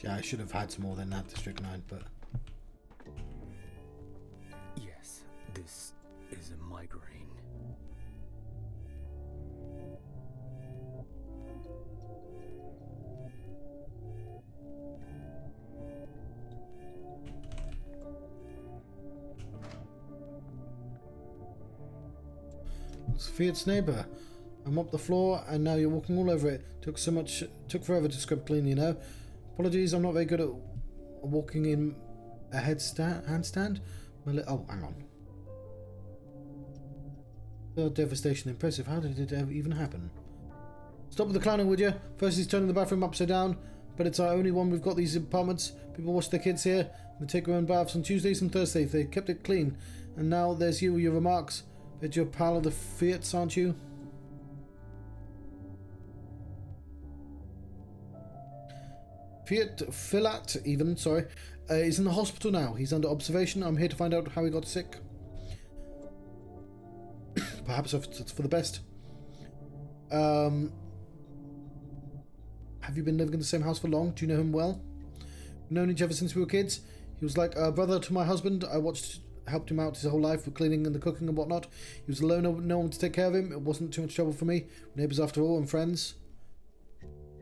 Yeah, I should have had some more than that, District 9, but... Yes, this is a migraine. Fiat's neighbour. I mopped the floor and now you're walking all over it. Took forever to scrub clean, you know. Apologies, I'm not very good at walking in a handstand. Oh, hang on. The devastation impressive. How did it ever even happen? Stop with the clowning, would you? First he's turning the bathroom upside down, but it's our only one. We've got these apartments. People wash their kids here. They take their own baths on Tuesdays and Thursdays. They kept it clean. And now there's you with your remarks. Bet you're a pal of the Fiats, aren't you? Fiat, even, sorry, is in the hospital now. He's under observation. I'm here to find out how he got sick. Perhaps it's for the best. Have you been living in the same house for long? Do you know him well? We've known each other since we were kids. He was like a brother to my husband. I helped him out his whole life with cleaning and the cooking and whatnot. He was alone, no one to take care of him. It wasn't too much trouble for me. Neighbours after all, and friends.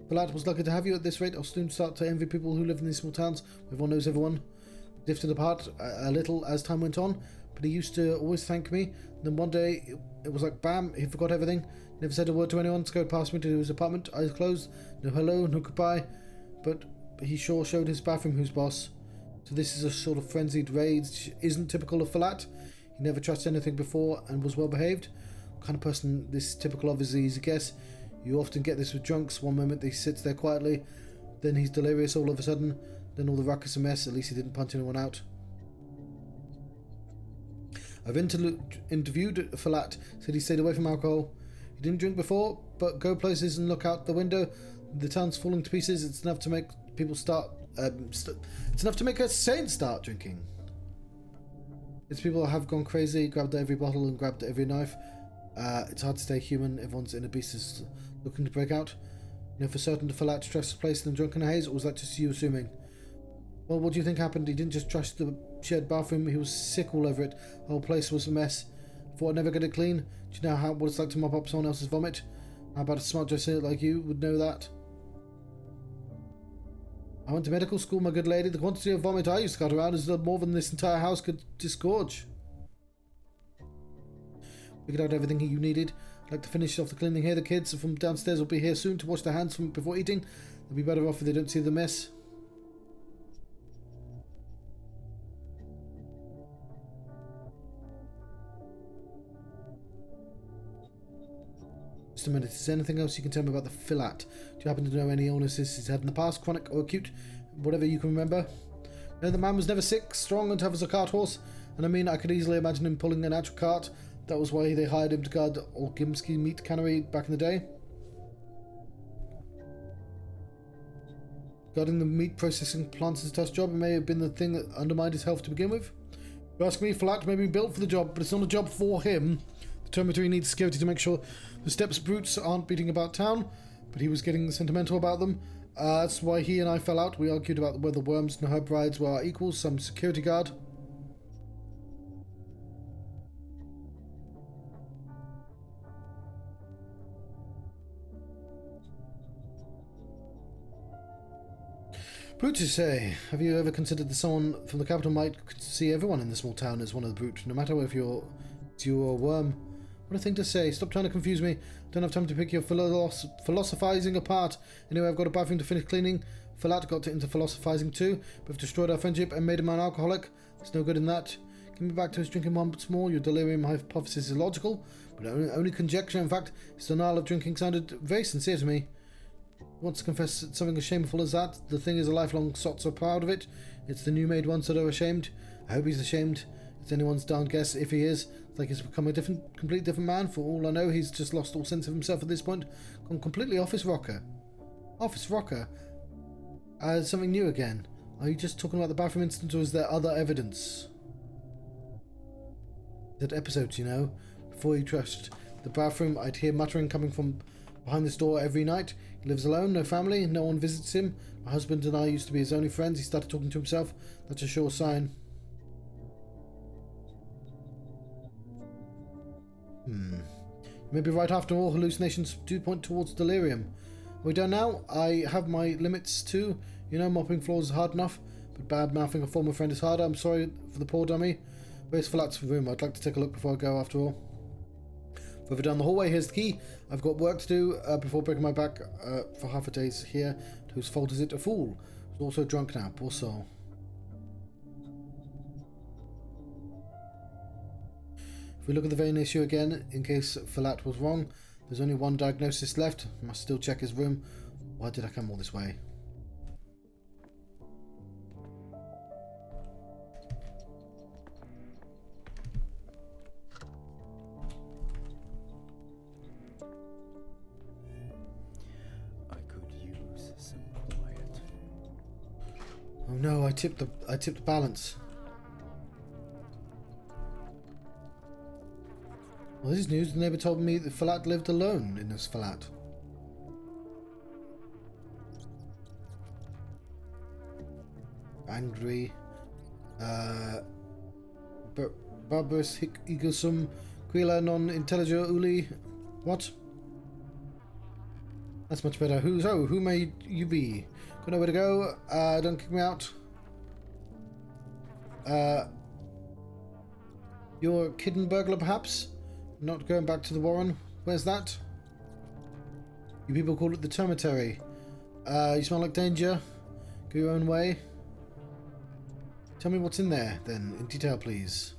Palat was lucky to have you at this rate. I'll soon start to envy people who live in these small towns. Everyone knows everyone. Drifted apart a little as time went on, but he used to always thank me. Then one day, it was like bam, he forgot everything. Never said a word to anyone. Scurried past me to his apartment, eyes closed. No hello, no goodbye. But he sure showed his bathroom who's boss. So this is a sort of frenzied rage. Isn't typical of Falat. He never trusted anything before and was well behaved. What kind of person this is typical of is easy guess. You often get this with drunks. One moment he sits there quietly, then he's delirious all of a sudden, then all the ruckus a mess. At least he didn't punch anyone out. I've interviewed Falat, said he stayed away from alcohol. He didn't drink before, but go places and look out the window. The town's falling to pieces. It's enough to make people start. It's enough to make a saint start drinking. It's people that have gone crazy, grabbed every bottle and grabbed every knife. It's hard to stay human. Everyone's in a beast is looking to break out. You know for certain the Falat trust the place in the drunken haze, or was that just you assuming? Well, what do you think happened? He didn't just trash the shared bathroom, he was sick all over it. The whole place was a mess. Thought I'd never get it clean. Do you know what it's like to mop up someone else's vomit? How about a smart dresser like you would know that? I went to medical school, my good lady. The quantity of vomit I used to cut around is more than this entire house could disgorge. Figured out everything you needed. I'd like to finish off the cleaning here. The kids from downstairs will be here soon to wash their hands before eating. They'll be better off if they don't see the mess. Just a minute. Is there anything else you can tell me about the Filat? Do you happen to know any illnesses he's had in the past, chronic or acute? Whatever you can remember. No, the man was never sick, strong and tough as a cart horse. And I mean, I could easily imagine him pulling an actual cart. That was why they hired him to guard the Olgimsky meat cannery back in the day. Guarding the meat processing plants is a tough job. It may have been the thing that undermined his health to begin with. If you ask me, Falat may be built for the job, but it's not a job for him. The dormitory needs security to make sure the steps brutes aren't beating about town, but he was getting sentimental about them. That's why he and I fell out. We argued about whether worms and herb brides were our equals, some security guard. Brutes, you say? Have you ever considered that someone from the capital might see everyone in the small town as one of the brutes, no matter if you're a worm? What a thing to say. Stop trying to confuse me. Don't have time to pick your philosophizing apart. Anyway, I've got a bathroom to finish cleaning. Falat got into philosophizing too. We've destroyed our friendship and made him an alcoholic. There's no good in that. Get me back to his drinking once more. Your delirium hypothesis is logical, but only conjecture. In fact, his denial of drinking sounded very sincere to me. Wants to confess something as shameful as that. The thing is, a lifelong sot so proud of it. It's the new made ones that are ashamed. I hope he's ashamed. It's anyone's darn guess if he is. It's like he's become a completely different man. For all I know, he's just lost all sense of himself at this point. Gone completely off his rocker. Off his rocker? Something new again. Are you just talking about the bathroom incident, or is there other evidence? That episodes, you know. Before he trashed the bathroom, I'd hear muttering coming from behind this door every night. He lives alone, no family, no one visits him. My husband and I used to be his only friends. He started talking to himself. That's a sure sign. You may be right after all. Hallucinations do point towards delirium. Are we done now? I have my limits too. You know, mopping floors is hard enough, but bad-mouthing a former friend is harder. I'm sorry for the poor dummy. Where's Falat's room? I'd like to take a look before I go, after all. Further down the hallway, here's the key. I've got work to do before breaking my back for half a day's here. Whose fault is it? A fool. Who's also drunk now, poor soul. If we look at the vein issue again, in case Falat was wrong, there's only one diagnosis left. Must still check his room. Why did I come all this way? I could use some quiet. Oh no, I tipped the balance. Well, this is news. The neighbour told me that Falat lived alone in this Falat. Angry. Barbarous hic egosum quila non intelligio uli. What? That's much better. Who may you be? Got nowhere to go. Don't kick me out. You're a kidden burglar, perhaps? Not going back to the Warren. Where's that? You people call it the Termitary. You smell like danger. Go your own way. Tell me what's in there, then, in detail, please.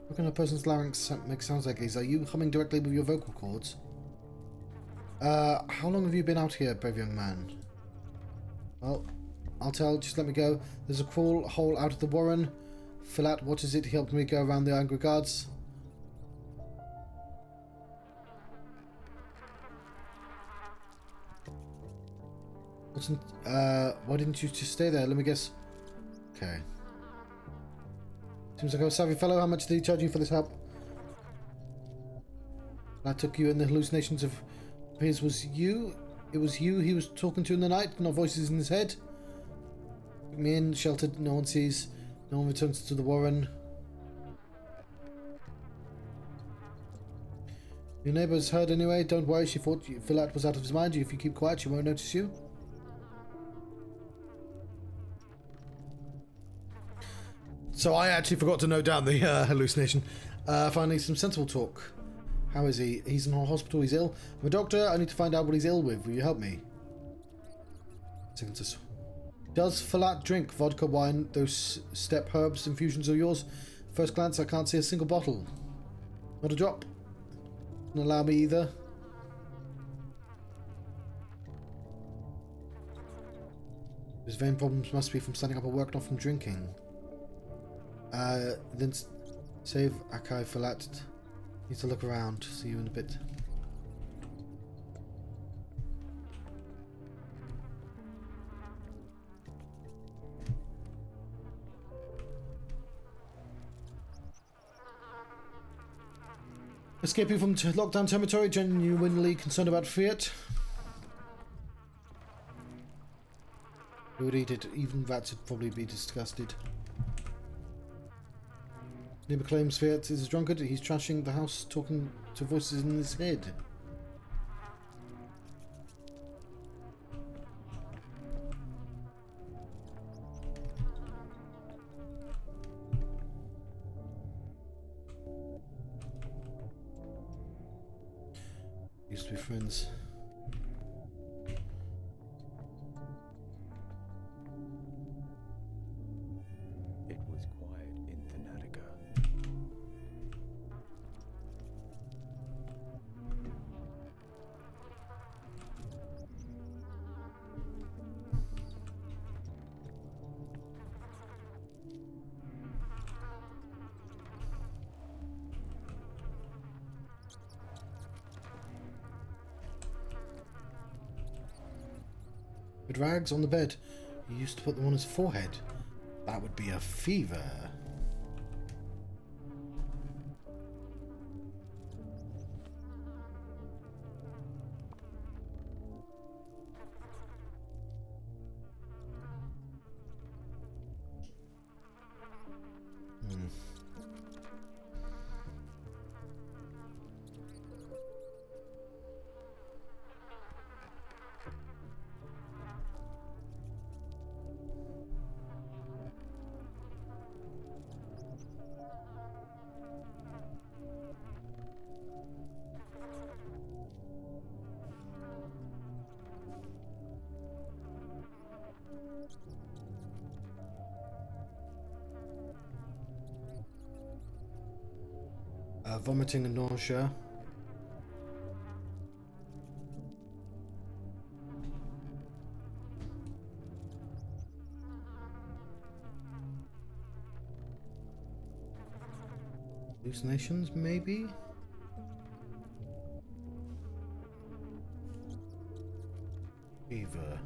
What kind of person's larynx makes sounds like these? Are you humming directly with your vocal cords? How long have you been out here, brave young man? Well, I'll tell. Just let me go. There's a crawl hole out of the Warren. Falat watches it. He helped me go around the angry guards. Why didn't you just stay there? Let me guess. Okay. Seems like a savvy fellow. How much did he charge you for this help? I took you in the hallucinations of his. Was you? It was you he was talking to in the night, not voices in his head. Took me in, sheltered. No one sees. No one returns to the Warren. Your neighbour's heard anyway. Don't worry. She thought Falat was out of his mind. If you keep quiet, she won't notice you. So I actually forgot to note down the hallucination. Finally, some sensible talk. How is he? He's in a hospital. He's ill. I'm a doctor. I need to find out what he's ill with. Will you help me? Does Falat drink vodka, wine, those step herbs infusions of yours? First glance, I can't see a single bottle. Not a drop. Doesn't allow me either. His vein problems must be from standing up at work, not from drinking. Then save Akai Falat. Need to look around. See you in a bit. Escaping from lockdown territory, genuinely concerned about Fiat. Who would eat it? Even rats would probably be disgusted. Neighbor claims Fiat is a drunkard. He's trashing the house, talking to voices in his head. Used to be friends. It was quiet in Thanatica. With rags on the bed. He used to put them on his forehead. That would be a fever. Vomiting and nausea. Hallucinations, maybe? Fever.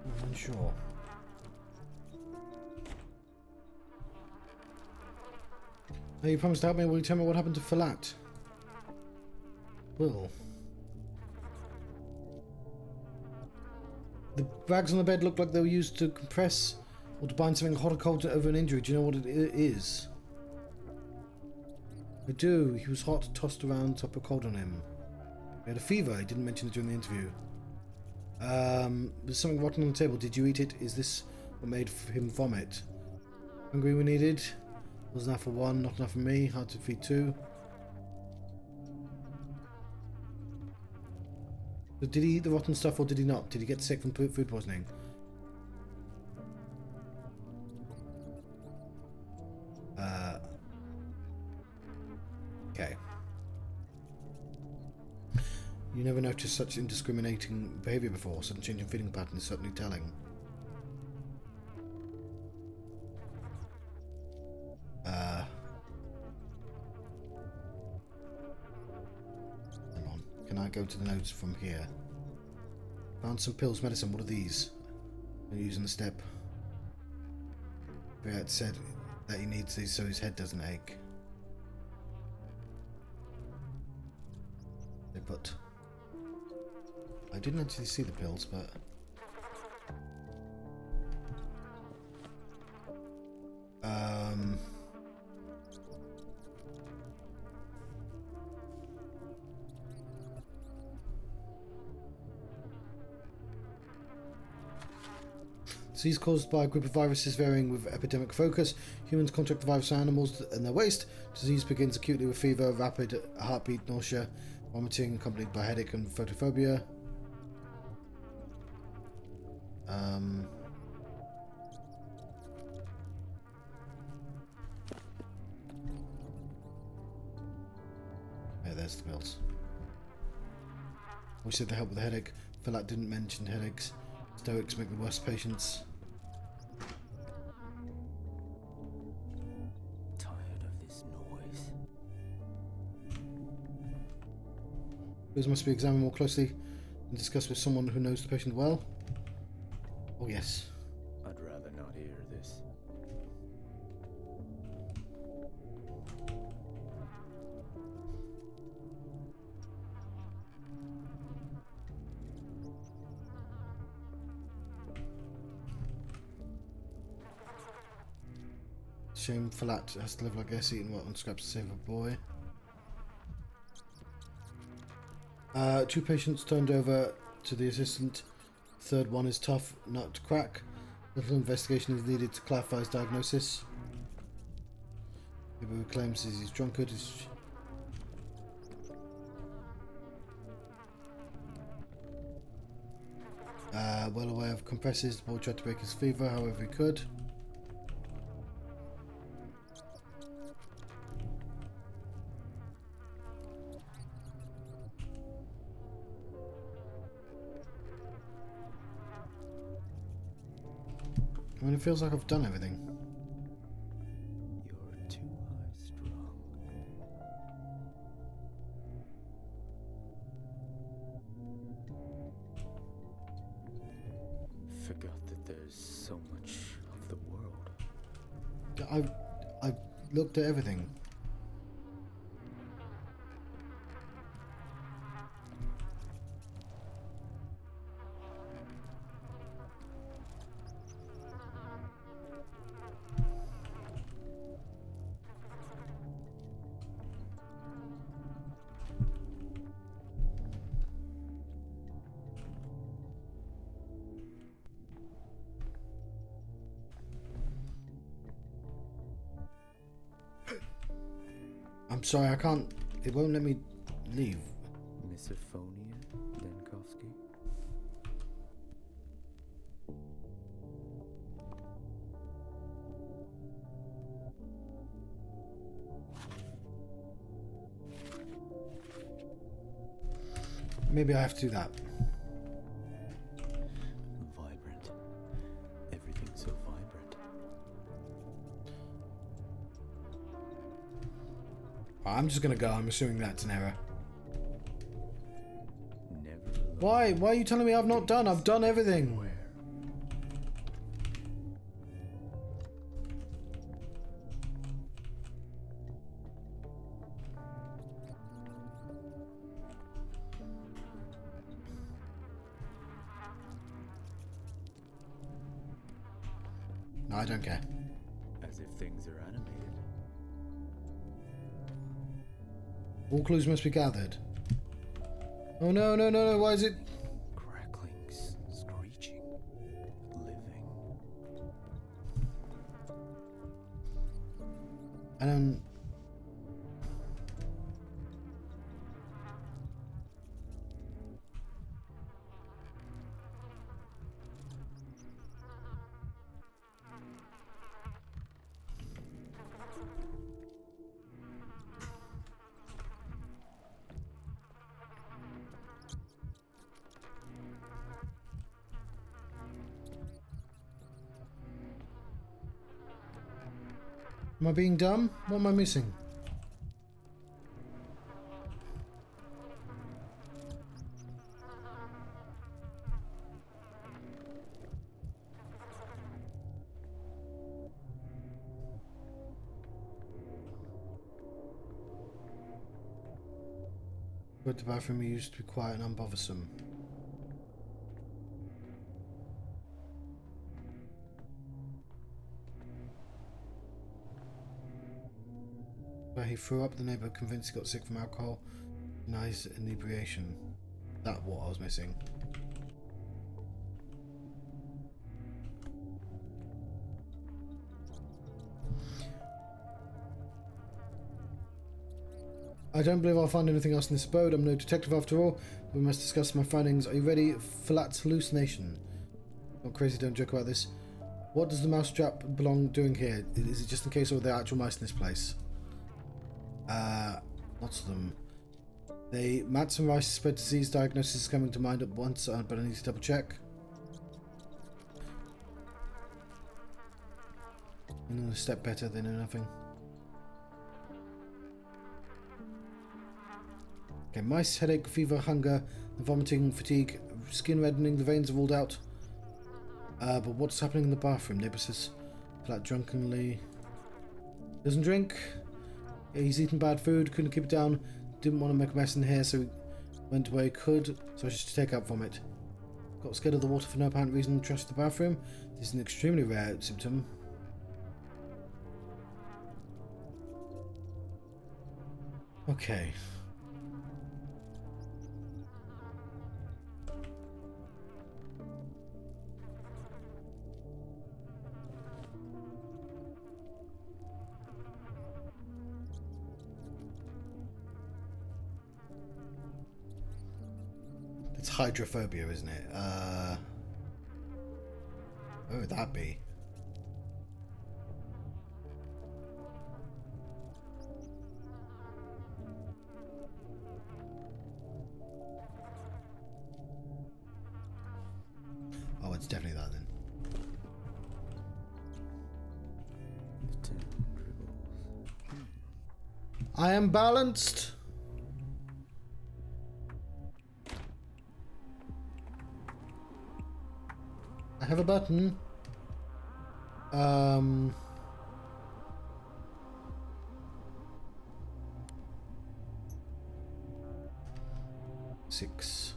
I'm unsure. Now you promised to help me. Will you tell me what happened to Falat? Will. The bags on the bed look like they were used to compress or to bind something hot or cold over an injury. Do you know what it is? I do. He was hot, tossed around, top of cold on him. He had a fever. He didn't mention it during the interview. There's something rotten on the table. Did you eat it? Is this what made him vomit? Hungry we needed. Wasn't enough for one, not enough for me. Hard to feed two. But did he eat the rotten stuff or did he not? Did he get sick from food poisoning? Okay. You never noticed such indiscriminating behaviour before. Sudden change in feeding pattern is certainly telling. Hang on. Can I go to the notes from here? Found some pills, medicine. What are these? I'm using the step. Yeah, it said that he needs these so his head doesn't ache. They put... I didn't actually see the pills, but... Disease caused by a group of viruses varying with epidemic focus. Humans contract the virus from animals and their waste. Disease begins acutely with fever, rapid heartbeat, nausea, vomiting, accompanied by headache and photophobia. Yeah, there's the pills. We said they help with the headache. Falat didn't mention headaches. Stoics make the worst patients. Tired of this noise. Those must be examined more closely and discussed with someone who knows the patient well. Oh yes. I'd rather not hear this. Shame Falat has to live like this, eating rotten scraps to save a boy. 2 patients turned over to the assistant. Third one is tough nut to crack. Little investigation is needed to clarify his diagnosis. People who claims he's drunkard is... well aware of compresses. The boy tried to break his fever however he could. I mean, it feels like I've done everything. You're too high-strung. Forgot that there's so much of the world. I've looked at everything. I'm sorry, I can't. It won't let me leave. Misophonia, Denkovsky? Maybe I have to do that. Vibrant. Everything's so vibrant. I'm just gonna go. I'm assuming that's an error. Never alone. Why? Why are you telling me I've not done? I've done everything. Where? No, I don't care. As if things are animated. All clues must be gathered. Oh no, no, no, no, why is it? Cracklings, screeching, living. I don't... Am I being dumb? What am I missing? But the bathroom used to be quiet and unbothersome. Where he threw up, the neighbour convinced he got sick from alcohol. Nice inebriation. That's what I was missing. I don't believe I'll find anything else in this abode. I'm no detective after all. We must discuss my findings. Are you ready? Flat hallucination. Not crazy, don't joke about this. What does the mousetrap belong doing here? Is it just in case or are there actual mice in this place? Lots of them. They mats and rice spread disease diagnosis is coming to mind at once, but I need to double check. And a step better, they know nothing. Okay, mice, headache, fever, hunger, vomiting, fatigue, skin reddening, the veins are ruled out. But what's happening in the bathroom? Neighbour says flat drunkenly. Doesn't drink. He's eaten bad food, couldn't keep it down, didn't want to make a mess in here, so he went where he could, so I just take out from it. Got scared of the water for no apparent reason, trashed the bathroom. This is an extremely rare symptom. Okay. It's hydrophobia, isn't it? What would that be? Oh, it's definitely that then. The 10 dribbles. I am balanced. I have a button. 6.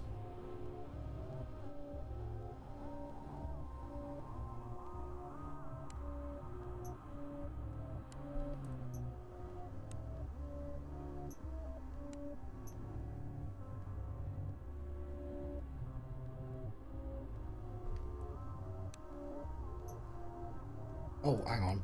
Oh, hang on.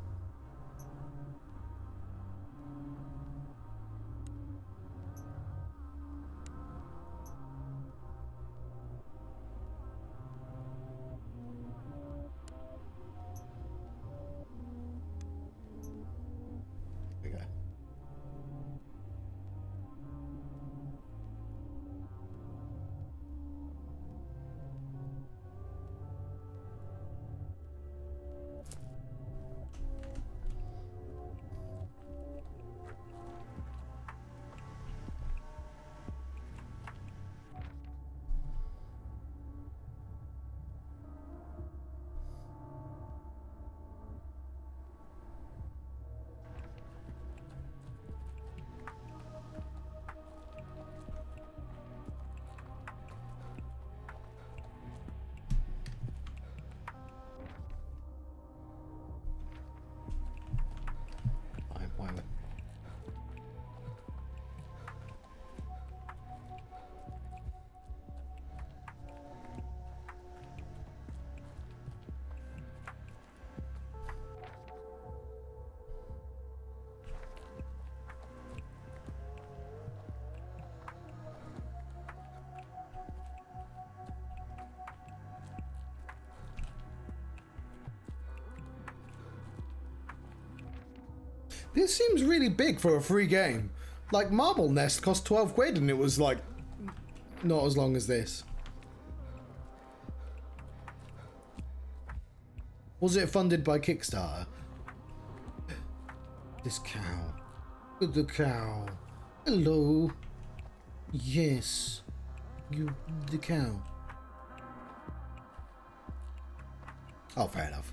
This seems really big for a free game. Like, Marble Nest cost 12 quid and it was like not as long as this. Was it funded by Kickstarter? This cow. Look at the cow. Hello. Yes. You, the cow. Oh, fair enough.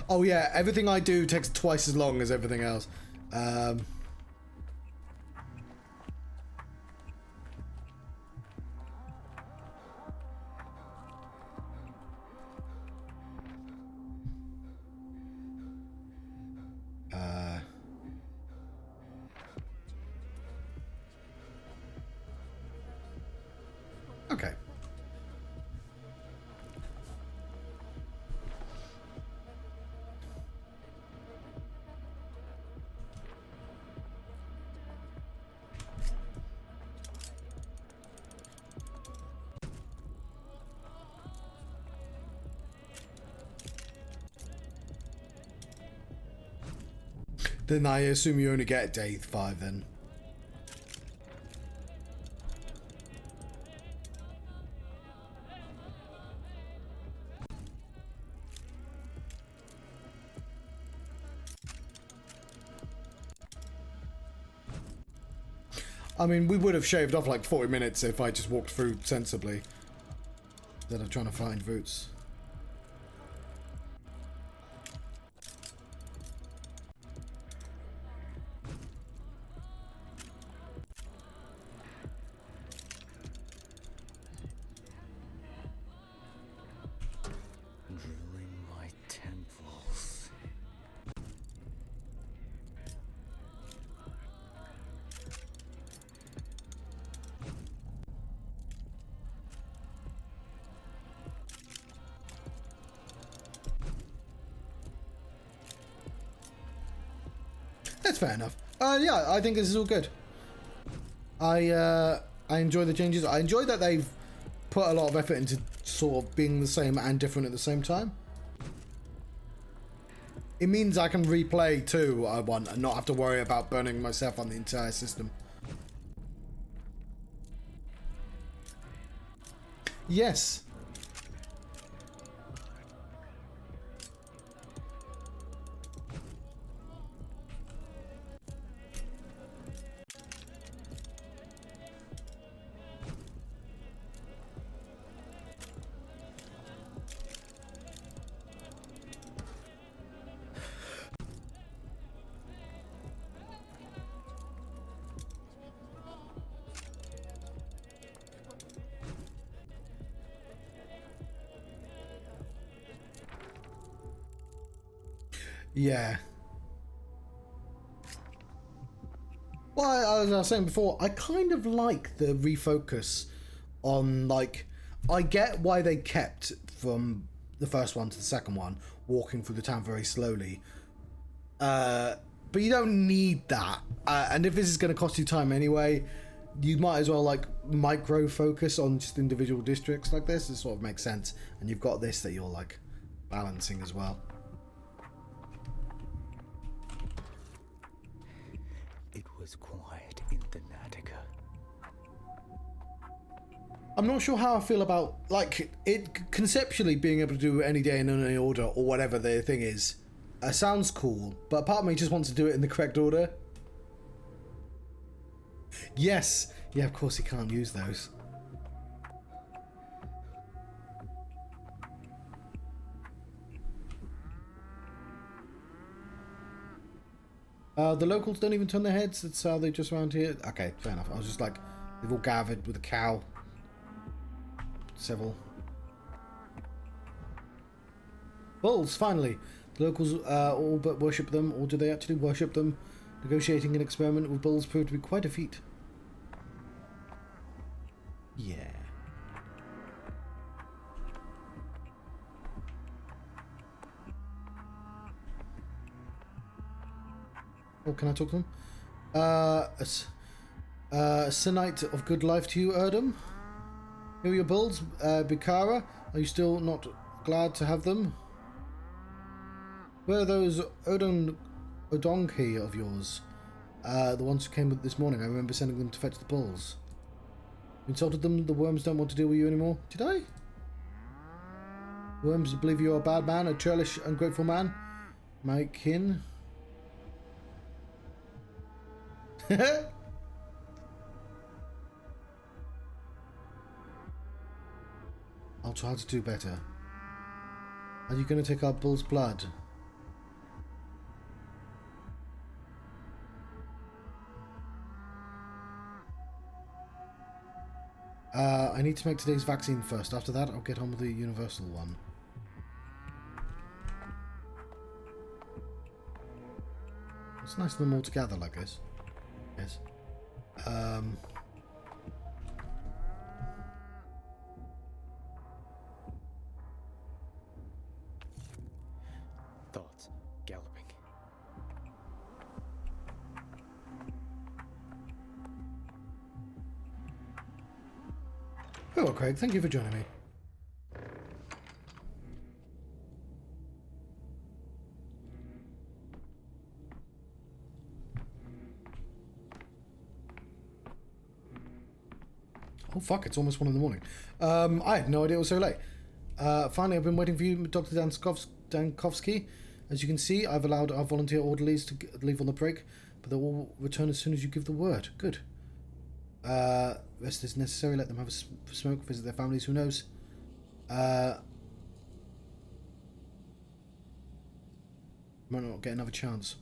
Oh yeah, everything I do takes twice as long as everything else. Okay. Then I assume you only get day 5 then. I mean, we would have shaved off like 40 minutes if I just walked through sensibly instead of trying to find routes. Drilling my temples. That's fair enough. Yeah, I think this is all good. I enjoy the changes. I enjoy that they've put a lot of effort into sort of being the same and different at the same time. It means I can replay too what I want and not have to worry about burning myself on the entire system. Yes. Yeah. Well, as I was saying before, I kind of like the refocus on, like, I get why they kept from the first one to the second one, walking through the town very slowly. But you don't need that. And if this is going to cost you time anyway, you might as well, like, micro focus on just individual districts like this. It sort of makes sense. And you've got this that you're, like, balancing as well. It was quiet in the Natica. I'm not sure how I feel about, like, it conceptually being able to do any day in any order or whatever the thing is. Sounds cool, but part of me just wants to do it in the correct order. Yes. Yeah, of course you can't use those. The locals don't even turn their heads. That's how they just around here. Okay, fair enough. I was just like, they've all gathered with a cow. Several. Bulls, finally. The locals all but worship them, or do they actually worship them? Negotiating an experiment with bulls proved to be quite a feat. Yeah. Oh, can I talk to them? Senite of good life to you, Erdem. Here are your bulls. Bikara, are you still not glad to have them? Where are those donkey of yours. The ones who came with this morning. I remember sending them to fetch the bulls. You insulted them. The worms don't want to deal with you anymore. Did I? Worms believe you're a bad man, a churlish, ungrateful man. My kin. I'll try to do better. Are you going to take our bull's blood? I need to make today's vaccine first. After that, I'll get on with the universal one. It's nice of them all together like this. Yes. Thoughts galloping. Hello, Craig. Thank you for joining me. Oh, fuck. It's almost 1 in the morning. I had no idea it was so late. Finally, I've been waiting for you, Dr. Dankovsky. As you can see, I've allowed our volunteer orderlies to leave on the break, but they'll all return as soon as you give the word. Good. Rest is necessary. Let them have a smoke, visit their families. Who knows? Might not get another chance.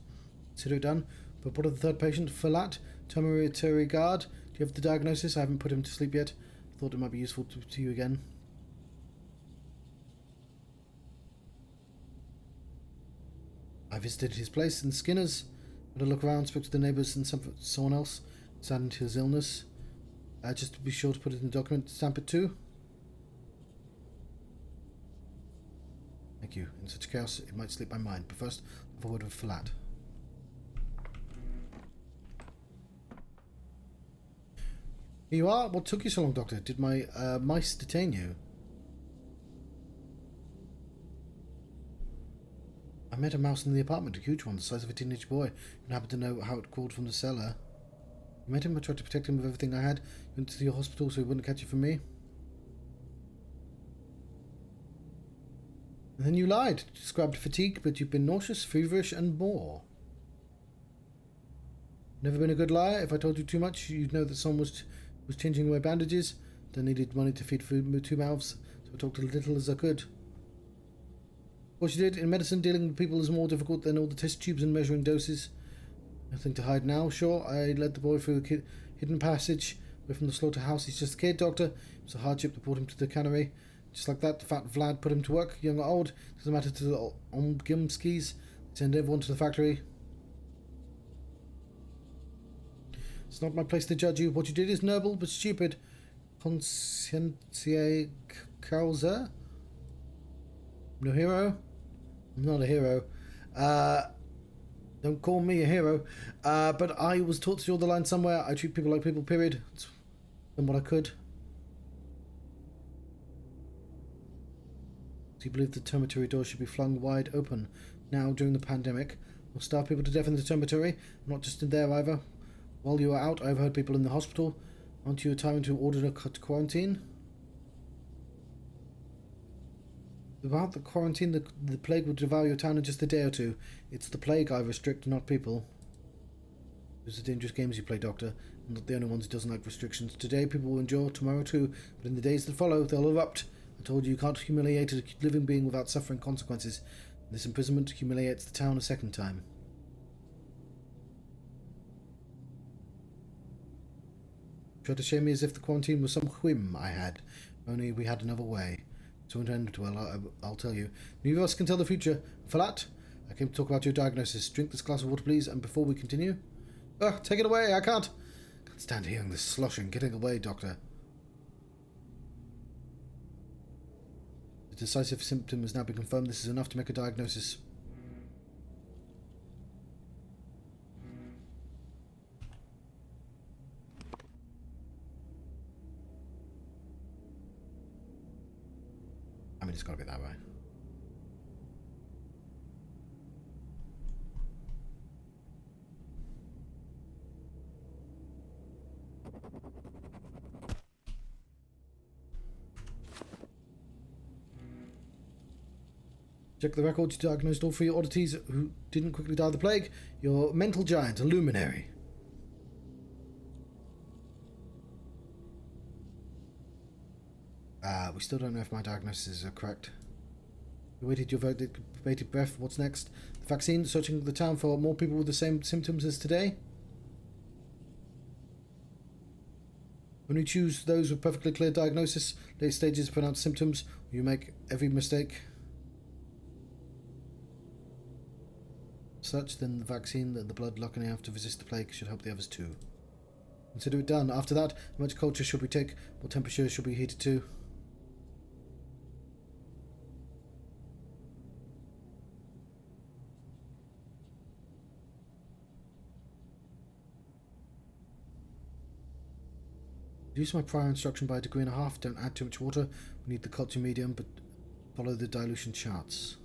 Consider it done. But what of the third patient? Falat, tertiary guard. Do you have the diagnosis? I haven't put him to sleep yet. Thought it might be useful to you again. I visited his place in Skinner's. Had a look around, spoke to the neighbours and someone else. Saddened to his illness. Just to be sure to put it in the document, stamp it too. Thank you. In such chaos, it might slip my mind. But first, have a word with Falat. Here you are. What took you so long, Doctor? Did my mice detain you? I met a mouse in the apartment, a huge one, the size of a teenage boy. You happened to know how it crawled from the cellar. You met him. I tried to protect him with everything I had. You went to the hospital so he wouldn't catch it from me. And then you lied. Described fatigue, but you've been nauseous, feverish, and more. Never been a good liar. If I told you too much, you'd know that someone was changing my bandages. I needed money to feed food with 2 mouths, so I talked as little as I could. What you did in medicine, dealing with people is more difficult than all the test tubes and measuring doses. Nothing to hide now. Sure, I led the boy through the hidden passage away from the slaughterhouse. He's just a kid, Doctor. It was a hardship that brought him to the cannery. Just like that, the fat Vlad put him to work, young or old. Doesn't matter to the Gimskis. Send everyone to the factory. It's not my place to judge you. What you did is noble but stupid. Conscientia causa? No hero? I'm not a hero. Don't call me a hero. But I was taught to draw the line somewhere. I treat people like people, period. It's done what I could. Do you believe the dormitory doors should be flung wide open now during the pandemic? We'll starve people to death in the dormitory. Not just in there either. While you were out, I overheard people in the hospital. Aren't you a tyrant who ordered a quarantine? About the quarantine, the plague will devour your town in just a day or two. It's the plague I restrict, not people. Those are dangerous games you play, Doctor. I'm not the only one who doesn't like restrictions. Today people will endure, tomorrow too, but in the days that follow, they'll erupt. I told you you can't humiliate a living being without suffering consequences. This imprisonment humiliates the town a second time. Tried to shame me as if the quarantine was some whim I had. Only we had another way. To end well, I'll tell you. Neither of us can tell the future. Falat, I came to talk about your diagnosis. Drink this glass of water, please, and before we continue... take it away, I can't stand hearing this sloshing. Getting away, Doctor. The decisive symptom has now been confirmed. This is enough to make a diagnosis. I mean, it's got to be that way. Check the records. You diagnosed all 3 oddities who didn't quickly die of the plague. You're a mental giant, a luminary. We still don't know if my diagnoses are correct. You waited your bated breath. What's next? The vaccine? Searching the town for more people with the same symptoms as today? Only choose those with perfectly clear diagnosis, late stages, pronounced symptoms. You make every mistake. Such, then the vaccine, the blood luck enough to resist the plague should help the others too. Consider it done. After that, how much culture should we take? What temperature should be heated to? Use my prior instruction by 1.5 degrees. Don't add too much water. We need the culture medium, but follow the dilution charts.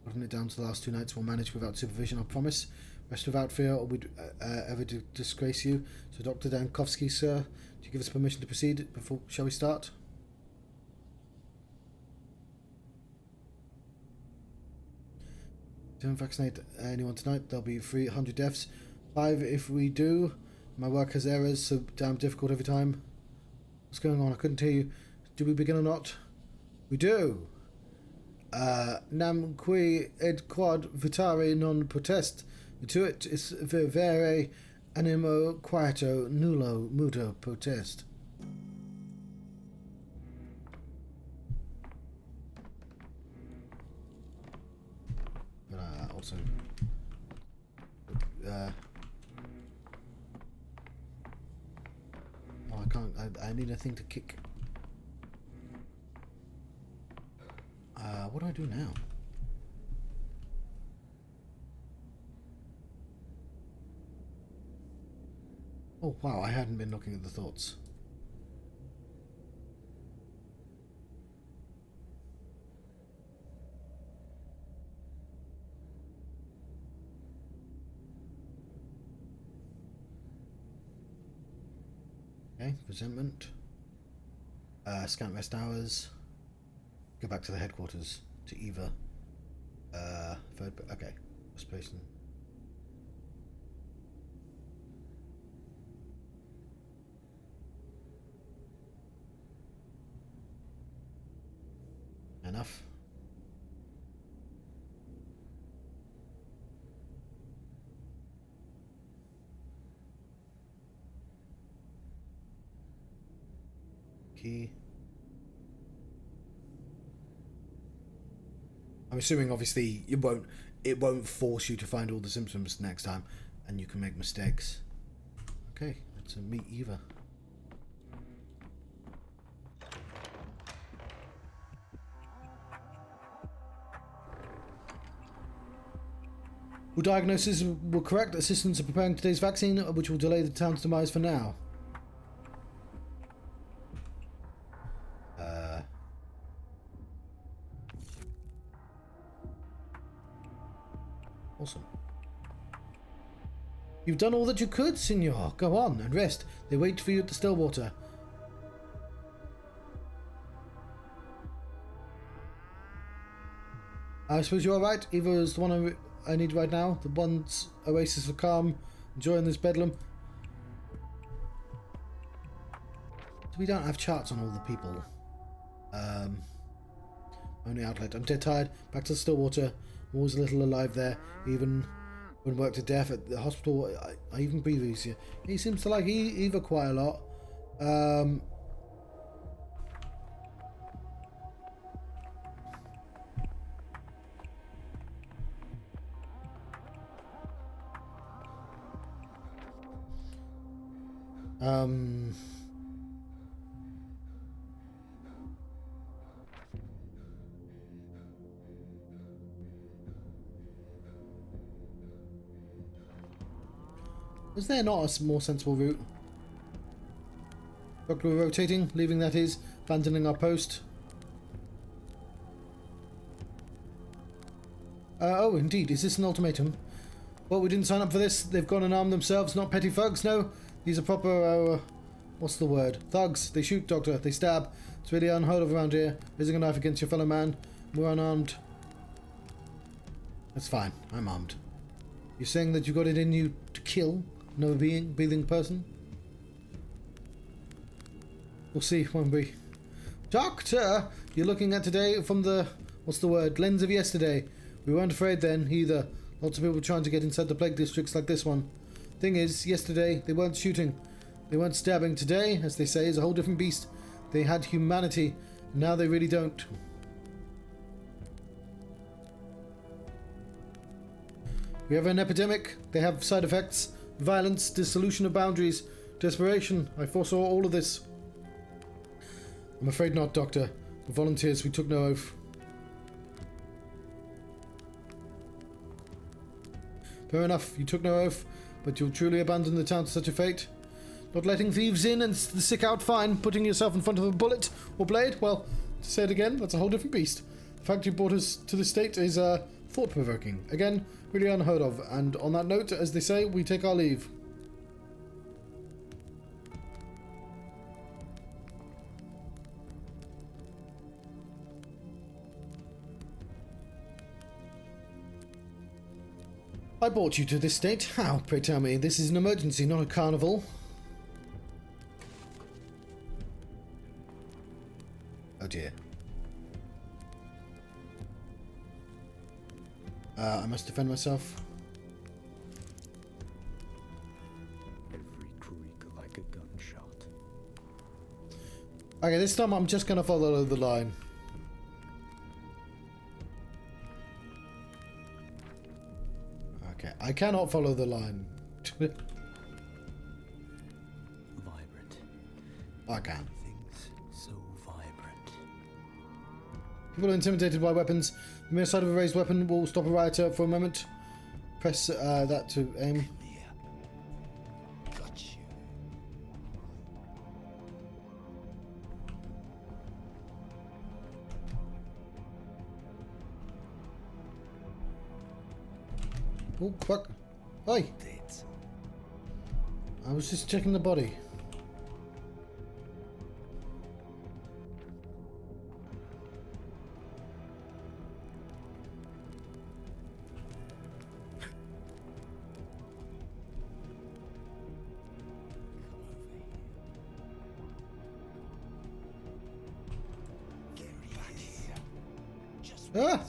Putting it down to the last 2 nights, we'll manage without supervision, I promise. Rest without fear, or we'd ever disgrace you. So, Dr. Dankovsky, sir, do you give us permission to proceed? Shall we start? Don't vaccinate anyone tonight. There'll be 300 deaths. 5 if we do. My work has errors, so damn difficult every time. What's going on? I couldn't tell you. Do we begin or not? We do. Nam qui ed quod vitare non potest, vituit is vere animo quieto nullo muto potest. But also... oh, I can't... I need a thing to kick. What do I do now? Oh, wow, I hadn't been looking at the thoughts. Okay, resentment. Scant rest hours. Go back to the headquarters, to Eva. Okay, respiration. Enough. Key. I'm assuming, obviously, it won't force you to find all the symptoms next time, and you can make mistakes. Okay, let's meet Eva. All diagnoses were correct. Assistants are preparing today's vaccine, which will delay the town's demise for now. Awesome. You've done all that you could, Signor. Go on and rest. They wait for you at the Stillwater. I suppose you're right. Eva is the one I need right now. The one's oasis of calm, enjoying this bedlam. So we don't have charts on all the people. Only outlet. I'm dead tired. Back to the Stillwater. I'm always a little alive there. Even when worked to death at the hospital, I even breathe easier. He seems to like Eva quite a lot. Was there not a more sensible route? Doctor, we're rotating, leaving that is, abandoning our post. Oh, indeed. Is this an ultimatum? Well, we didn't sign up for this. They've gone and armed themselves, not petty thugs, no. These are proper, what's the word? Thugs. They shoot, Doctor. They stab. It's really unheard of around here. Raising a knife against your fellow man. We're unarmed. That's fine. I'm armed. You're saying that you got it in you to kill another breathing person? We'll see, won't we? Doctor! You're looking at today from the... what's the word? Lens of yesterday. We weren't afraid then, either. Lots of people trying to get inside the plague districts like this one. Thing is, yesterday, they weren't shooting. They weren't stabbing. Today, as they say, is a whole different beast. They had humanity. And now they really don't. We have an epidemic. They have side effects. Violence, dissolution of boundaries, desperation. I foresaw all of this. I'm afraid not, Doctor. We're volunteers. We took no oath. Fair enough. You took no oath, but you'll truly abandon the town to such a fate? Not letting thieves in and the sick out, fine. Putting yourself in front of a bullet or blade? Well, to say it again, that's a whole different beast. The fact you brought us to this state is thought-provoking. Again, really unheard of. And on that note, as they say, we take our leave. I brought you to this state. How, pray tell me? This is an emergency, not a carnival. Oh dear. I must defend myself. Every creak like a gunshot. Okay, this time I'm just gonna follow the line. Okay, I cannot follow the line. Vibrant. I can. Things so vibrant. People are intimidated by weapons. The mere sight of a raised weapon will stop a rioter for a moment. Press that to aim. Got you. Oh, fuck. Oi! I was just checking the body. Ah!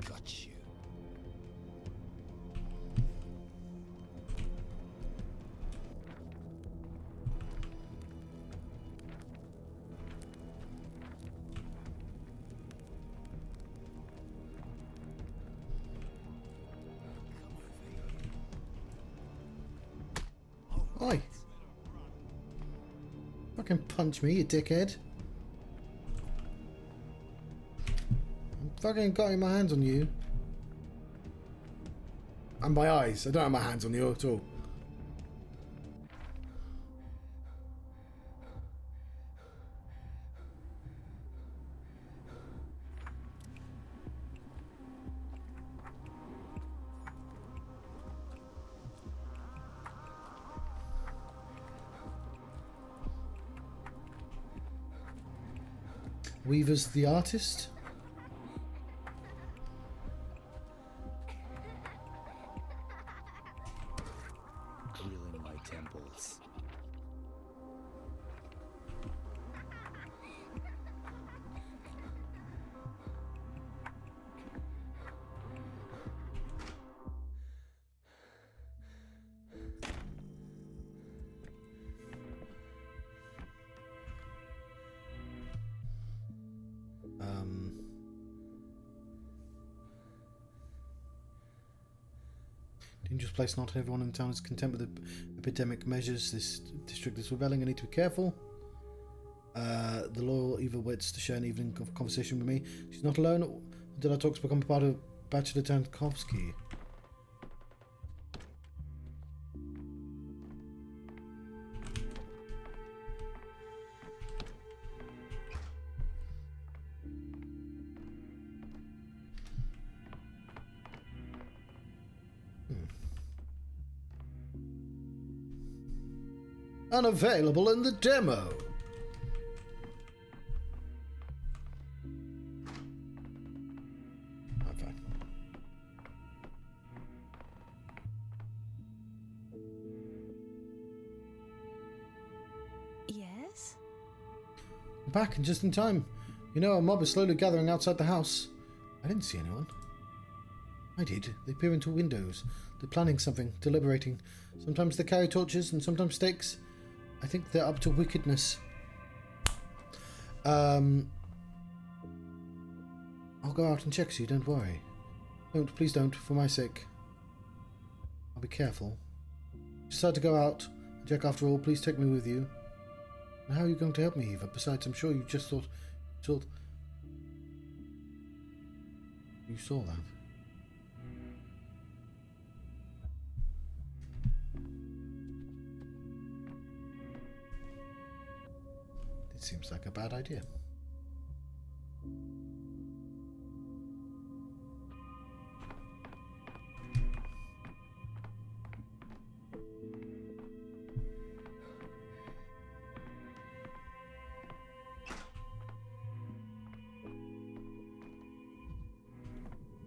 Got you. Oi! Fucking punch me, you dickhead. I'm fucking got my hands on you. And my eyes. I don't have my hands on you at all. Weaver's the artist? Drilling my temples. Dangerous place. Not everyone in the town is content with the epidemic measures. This district is rebelling. I need to be careful. The loyal Eva waits to share an evening of conversation with me. She's not alone. Or did our talks become part of Bachelor Town-on-Gorkho? Unavailable in the demo. I'm fine. Yes? I'm back and just in time. You know, a mob is slowly gathering outside the house. I didn't see anyone. I did. They peer into windows. They're planning something, deliberating. Sometimes they carry torches and sometimes stakes. I think they're up to wickedness. I'll go out and check so you don't worry. Don't, please don't, for my sake. I'll be careful. Decide to go out. Jack, after all, please take me with you. And how are you going to help me, Eva? Besides, I'm sure you just thought you saw that. It seems like a bad idea.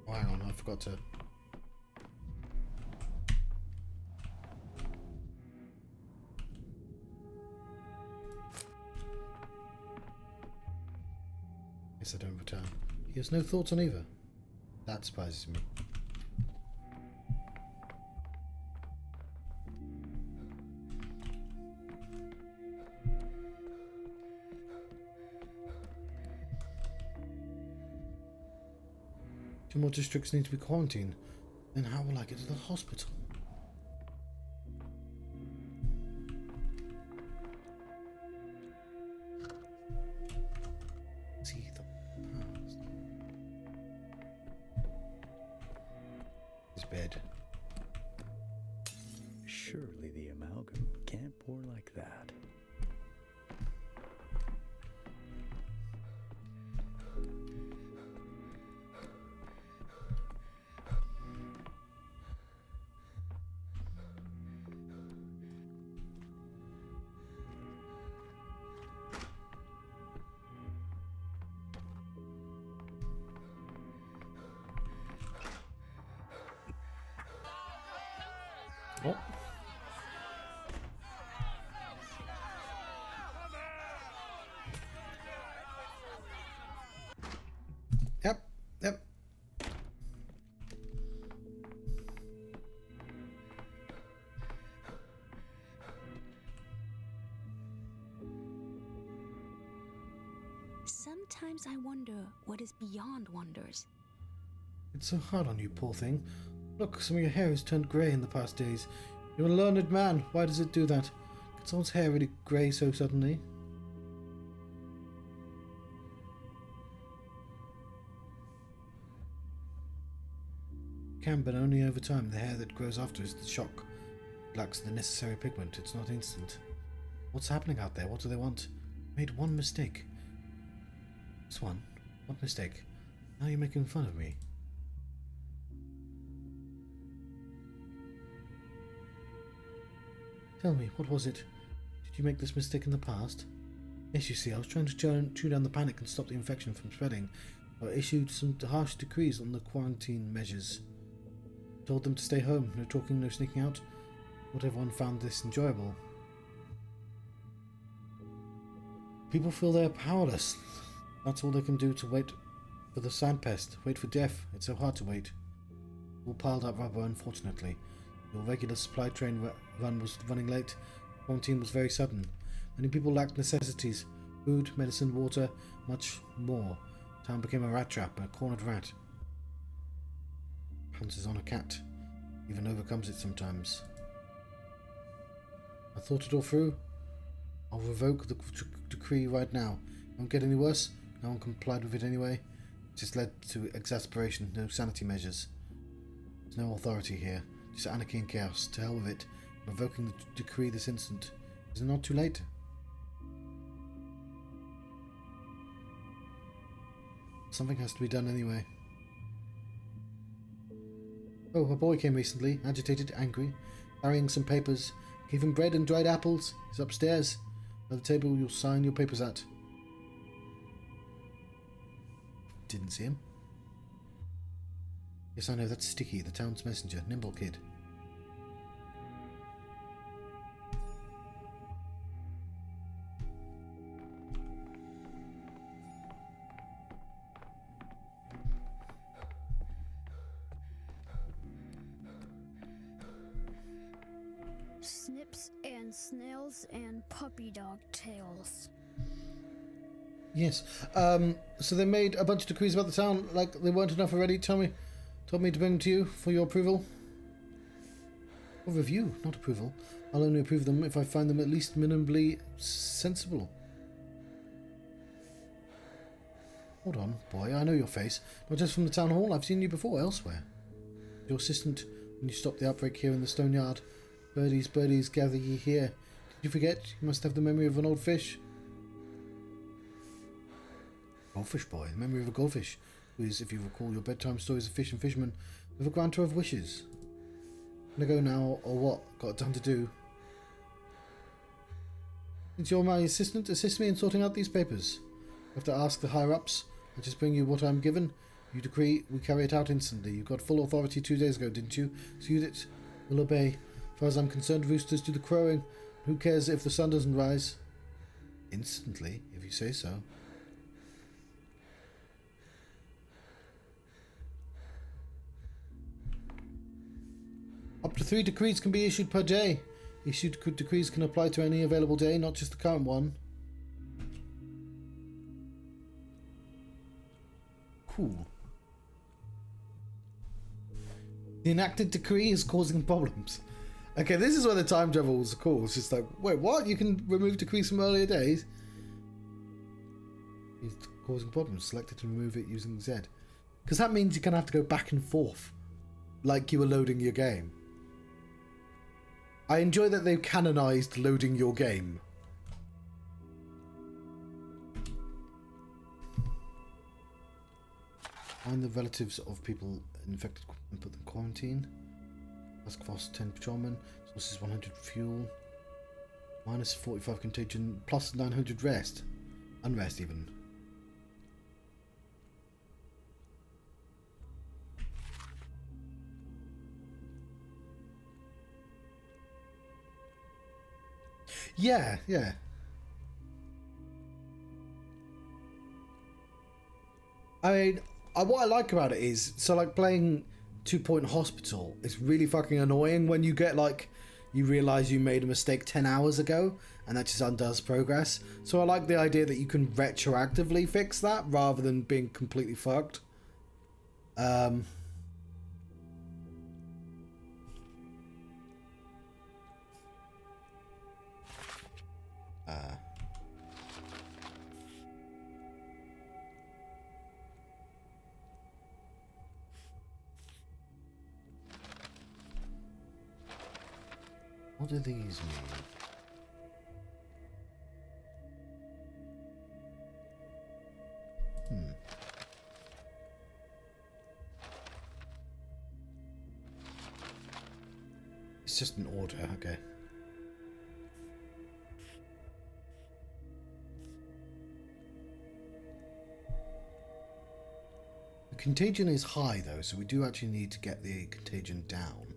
Oh, hang on, I forgot to... I don't return. He has no thoughts on Eva. That surprises me. Two more districts need to be quarantined. Then how will I get to the hospital? Bed. Surely the amalgam can't pour like that. Oh. Yep. Sometimes I wonder what is beyond wonders. It's so hard on you, poor thing. Look, some of your hair has turned grey in the past days. You're a learned man. Why does it do that? Get someone's hair really grey so suddenly? Can, but only over time. The hair that grows after is the shock. It lacks the necessary pigment. It's not instant. What's happening out there? What do they want? Made one mistake. This one? What mistake? Now you're making fun of me. Tell me, what was it? Did you make this mistake in the past? Yes, you see, I was trying to chew down the panic and stop the infection from spreading. I issued some harsh decrees on the quarantine measures. Told them to stay home, no talking, no sneaking out. Not everyone found this enjoyable. People feel they're powerless. That's all they can do to wait for the sandpest, wait for death. It's so hard to wait. All piled up rubber, unfortunately. Your regular supply train run was running late. Quarantine was very sudden. Many people lacked necessities. Food, medicine, water, much more. Town became a rat trap, a cornered rat. Pounces on a cat. Even overcomes it sometimes. I thought it all through. I'll revoke the decree right now. It won't get any worse. No one complied with it anyway. It just led to exasperation, no sanity measures. There's no authority here. Just anarchy and chaos. To hell with it. I'm revoking the decree this instant. Is it not too late? Something has to be done anyway. Oh, a boy came recently, agitated, angry, carrying some papers. Gave him bread and dried apples. He's upstairs. At the table you'll sign your papers at. Didn't see him. Yes, I know, that's Sticky, the town's messenger. Nimble kid. Snips and snails and puppy dog tails. Yes. So they made a bunch of decrees about the town, like they weren't enough already. Told me to bring them to you for your approval. Or review, not approval. I'll only approve them if I find them at least minimally sensible. Hold on, boy, I know your face. Not just from the town hall, I've seen you before elsewhere. Your assistant when you stopped the outbreak here in the stone yard. Birdies, birdies, gather ye here. Did you forget? You must have the memory of an old fish. Goldfish boy, the memory of a goldfish, who is, if you recall your bedtime stories of fish and fishermen, with a granter of wishes. Gonna go now, or what? Got a ton to do. Since you're my assistant, assist me in sorting out these papers. I have to ask the higher-ups. I just bring you what I'm given. You decree, we carry it out instantly. You got full authority 2 days ago, didn't you? So you did. We'll obey. As far as I'm concerned, roosters do the crowing. Who cares if the sun doesn't rise? Instantly, if you say so. Up to 3 decrees can be issued per day. Issued decrees can apply to any available day, not just the current one. Cool. The enacted decree is causing problems. Okay, this is where the time travel was cool. It's just like, wait, what? You can remove decrees from earlier days? It's causing problems. Selected to remove it using Z. Because that means you're going to have to go back and forth. Like you were loading your game. I enjoy that they've canonised loading your game. Find the relatives of people infected and put them in quarantine. Task force 10 patrolmen. Sources 100 fuel. Minus 45 contagion. Plus 900 rest. Unrest even. Yeah, yeah. I mean, what I like about it is, so like playing 2 Point Hospital is really fucking annoying when you get like, you realise you made a mistake 10 hours ago and that just undoes progress. So I like the idea that you can retroactively fix that rather than being completely fucked. What do these mean? It's just an order, okay. The contagion is high though, so we do actually need to get the contagion down.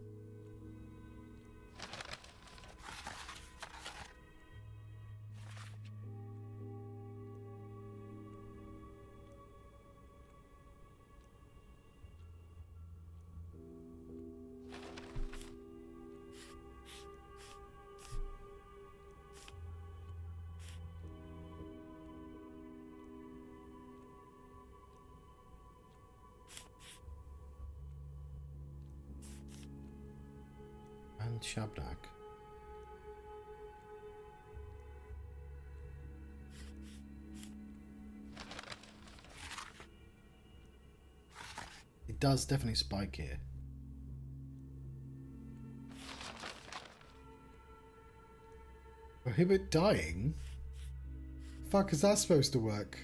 And Shabnak. it does definitely spike here. Prohibit dying? Fuck is that supposed to work?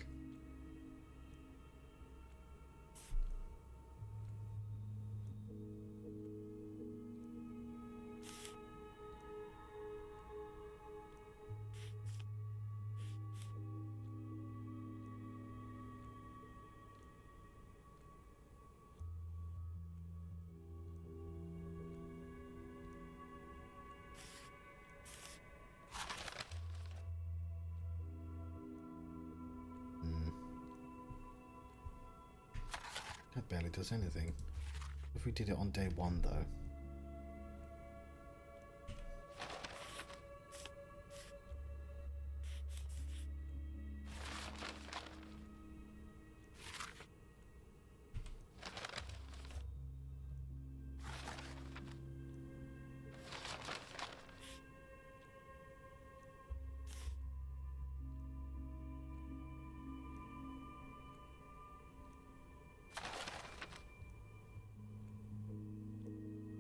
That barely does anything. If we did it on day 1 though.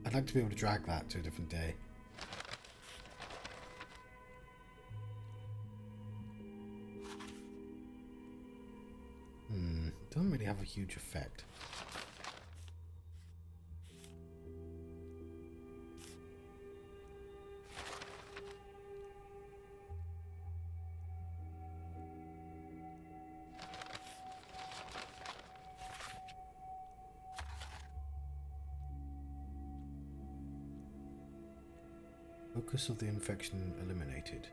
I'd like to be able to drag that to a different day. Doesn't really have a huge effect. Focus of the infection eliminated.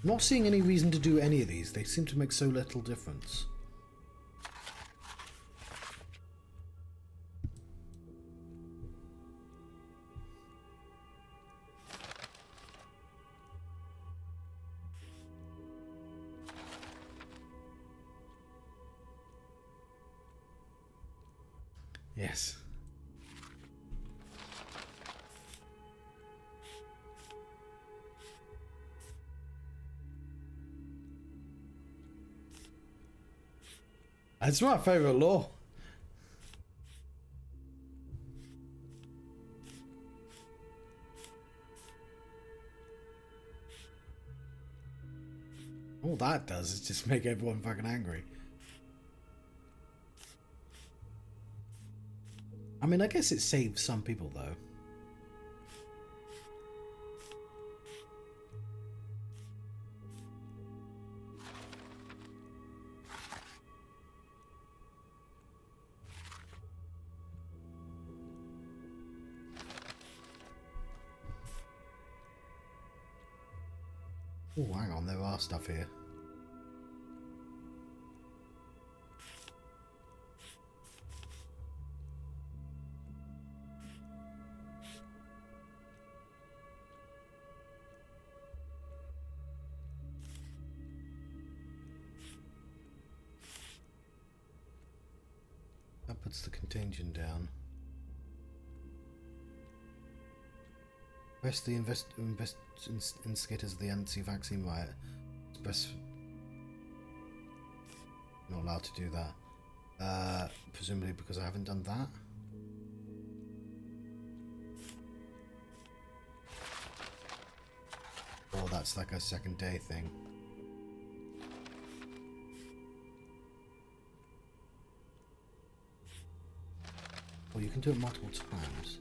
I'm not seeing any reason to do any of these. They seem to make so little difference. Yes. It's my favourite law. All that does is just make everyone fucking angry. I mean, I guess it saves some people though. Oh, hang on, there are stuff here. That puts the contagion down. Press the instigators of the anti-vaccine riot. Press. Not allowed to do that. Presumably because I haven't done that. Or that's like a second day thing. Or you can do it multiple times.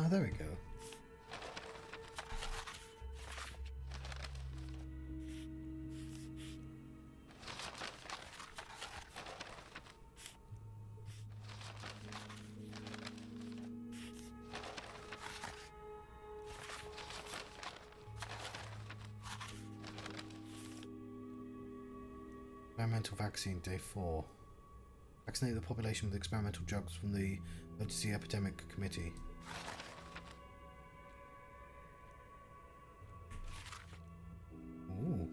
Oh, there we go. Experimental vaccine, day 4. Vaccinate the population with experimental drugs from the Emergency Epidemic Committee. Ooh.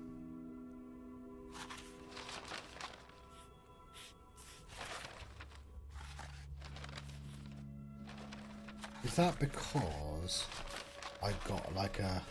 Is that because I got like a...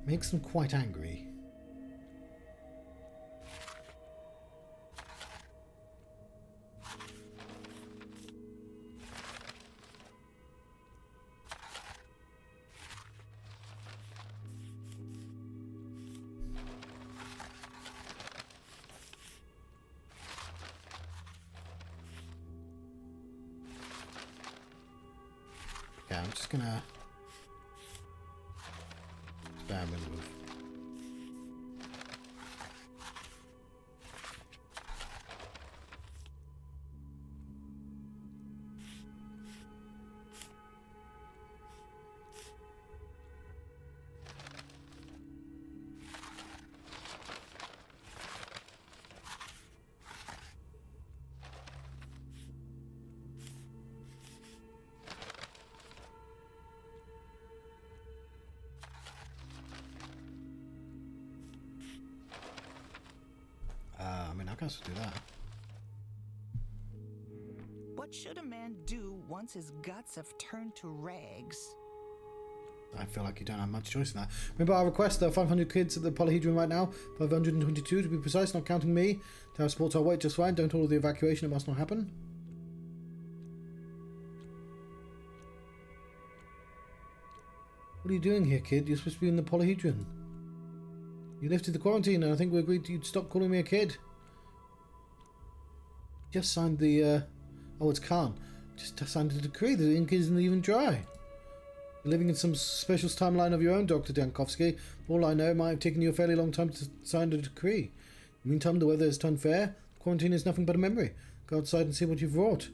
makes them quite angry. Yeah, I'm just gonna experiment with. I mean, I guess we'll do that. What should a man do once his guts have turned to rags? I feel like you don't have much choice in that. Remember our request, there are 500 kids at the polyhedron right now, 522 to be precise, not counting me. Tower supports our weight just fine, don't order the evacuation, it must not happen. What are you doing here, kid? You're supposed to be in the polyhedron. You lifted the quarantine and I think we agreed you'd stop calling me a kid. Just signed the, oh, it's Khan. Just signed a decree that the ink isn't even dry. You're living in some special timeline of your own, Dr. Dankovsky. For all I know, it might have taken you a fairly long time to sign a decree. In the meantime, the weather has turned fair. Quarantine is nothing but a memory. Go outside and see what you've wrought.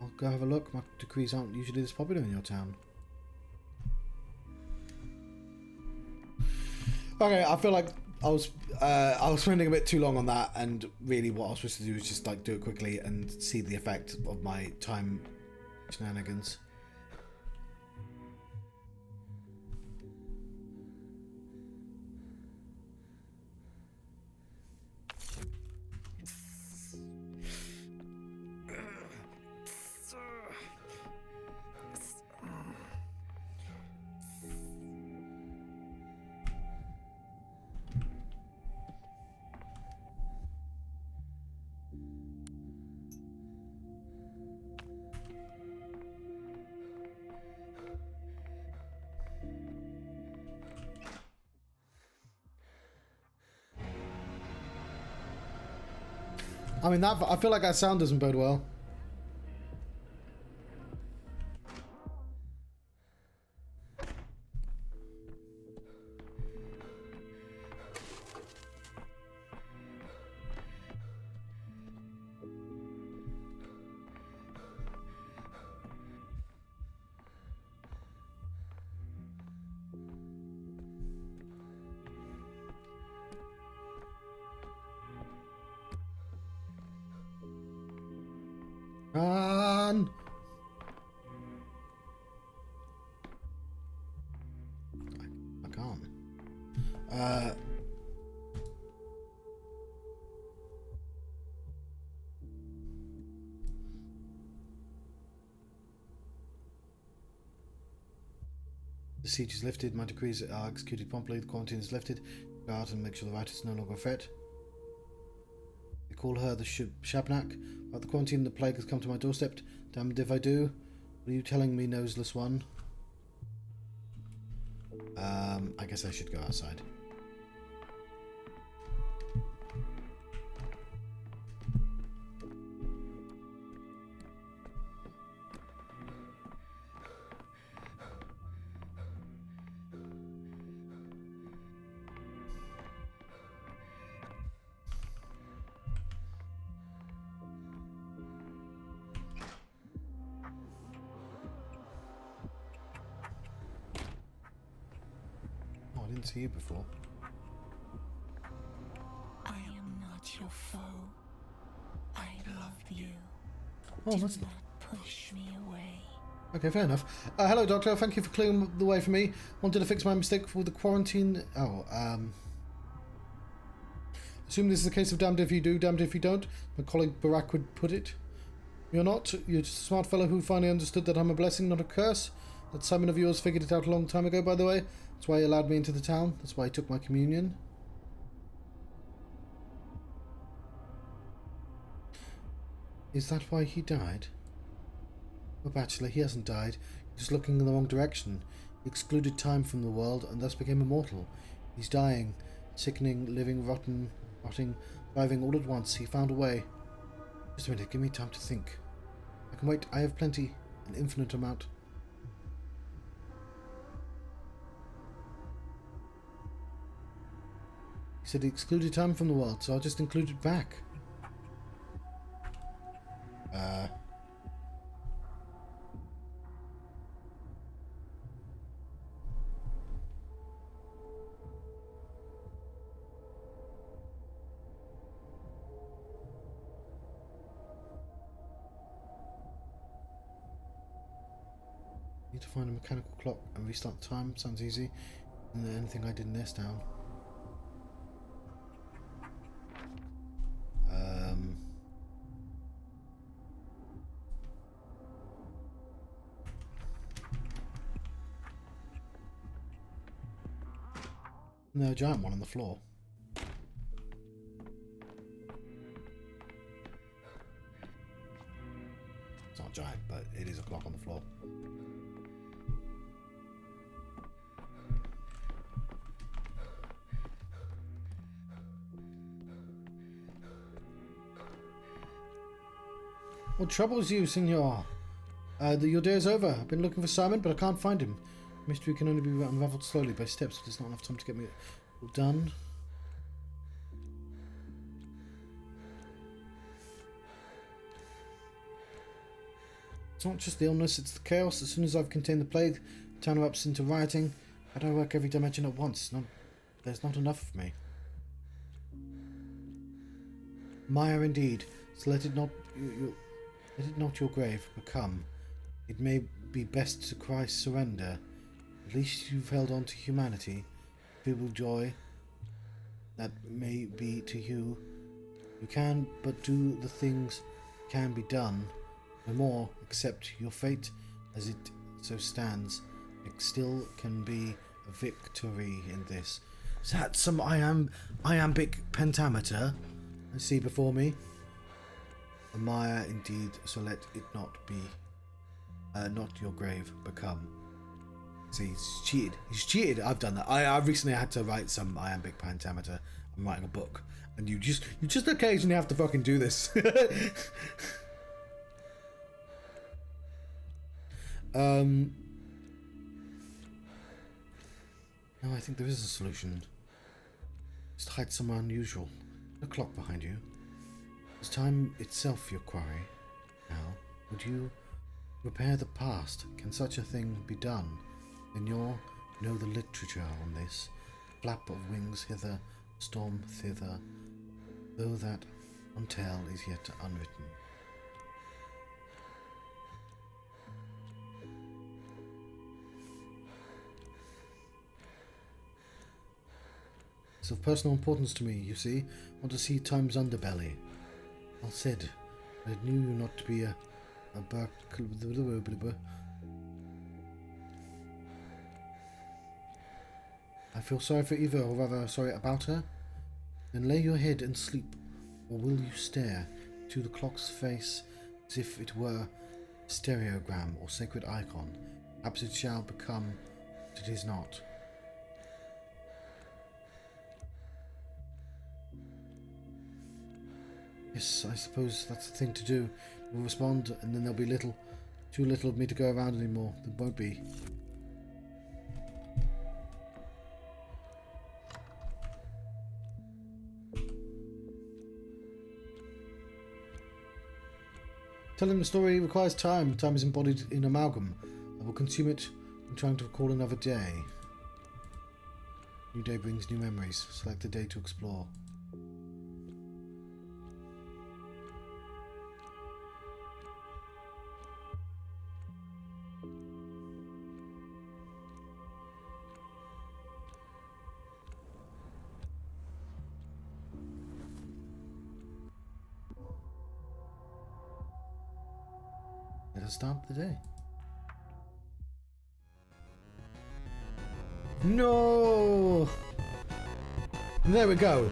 I'll go have a look. My decrees aren't usually this popular in your town. Okay, I feel like I was spending a bit too long on that, and really what I was supposed to do was just like do it quickly and see the effect of my time shenanigans. I mean, I feel like that sound doesn't bode well. Run! I can't. The siege is lifted, my decrees are executed promptly, the quarantine is lifted, guard and make sure the writers no longer threat. They call her the Shabnak, but the quarantine and the plague has come to my doorstep. Damned if I do. What are you telling me, noseless one? I guess I should go outside. I didn't see you before. I am not your foe. I love you. Oh, Do that's not push me away. okay. Fair enough. Hello, Doctor. Thank you for clearing the way for me. Wanted to fix my mistake for the quarantine. Assume this is a case of damned if you do, damned if you don't. My colleague Barack would put it. You're not. You're just a smart fellow who finally understood that I'm a blessing, not a curse. That Simon of yours figured it out a long time ago, by the way. That's why he allowed me into the town. That's why he took my communion. Is that why he died? The Bachelor, he hasn't died. He's just looking in the wrong direction. He excluded time from the world and thus became immortal. He's dying, sickening, living, rotting, thriving all at once. He found a way. Just a minute, give me time to think. I can wait. I have plenty, an infinite amount. He said he excluded time from the world, so I'll just include it back. Need to find a mechanical clock and restart time. Sounds easy. And then anything I did in this down. No, giant one on the floor. It's not giant, but it is a clock on the floor. What troubles you, senor? Your day is over. I've been looking for Simon, but I can't find him. Mystery can only be unraveled slowly by steps. There's not enough time to get me all done. It's not just the illness, it's the chaos. As soon as I've contained the plague, the town erupts into rioting. How do I work every dimension at once? There's not enough of me. Maya indeed. So let it not your grave become. It may be best to cry surrender. At least you've held on to humanity. Feeble joy that may be to you. You can but do the things can be done. No more, accept your fate as it so stands. It still can be a victory in this. Is that some iambic pentameter I see before me? A Maya indeed, so let it not be, not your grave become. See, he's cheated. He's cheated. I've done that. I recently had to write some iambic pentameter. I'm writing a book, and you just occasionally have to fucking do this. No, I think there is a solution. Just hide somewhere unusual. A clock behind you. Is time itself your quarry? Now, would you repair the past? Can such a thing be done? Then you know the literature on this. Flap of wings hither, storm thither, though that one tale is yet unwritten. It's of personal importance to me, you see. I want to see Time's underbelly. Well said. I knew you not to be a I feel sorry for Eva, or rather sorry about her. Then lay your head and sleep, or will you stare to the clock's face as if it were a stereogram or sacred icon? Perhaps it shall become what it is not. Yes, I suppose that's the thing to do. We'll respond, and then there'll be too little of me to go around anymore. There won't be. Telling the story requires time. Time is embodied in amalgam. I will consume it in trying to recall another day. New day brings new memories. Select a day to explore. Let us start the day. No! There we go.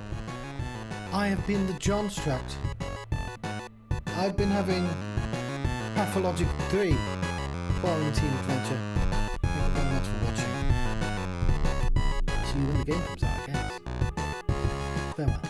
I have been the John Strapped. I've been having Pathologic 3 Quarantine Adventure. Thank you very much for watching. See you when the game comes out, I guess. Farewell.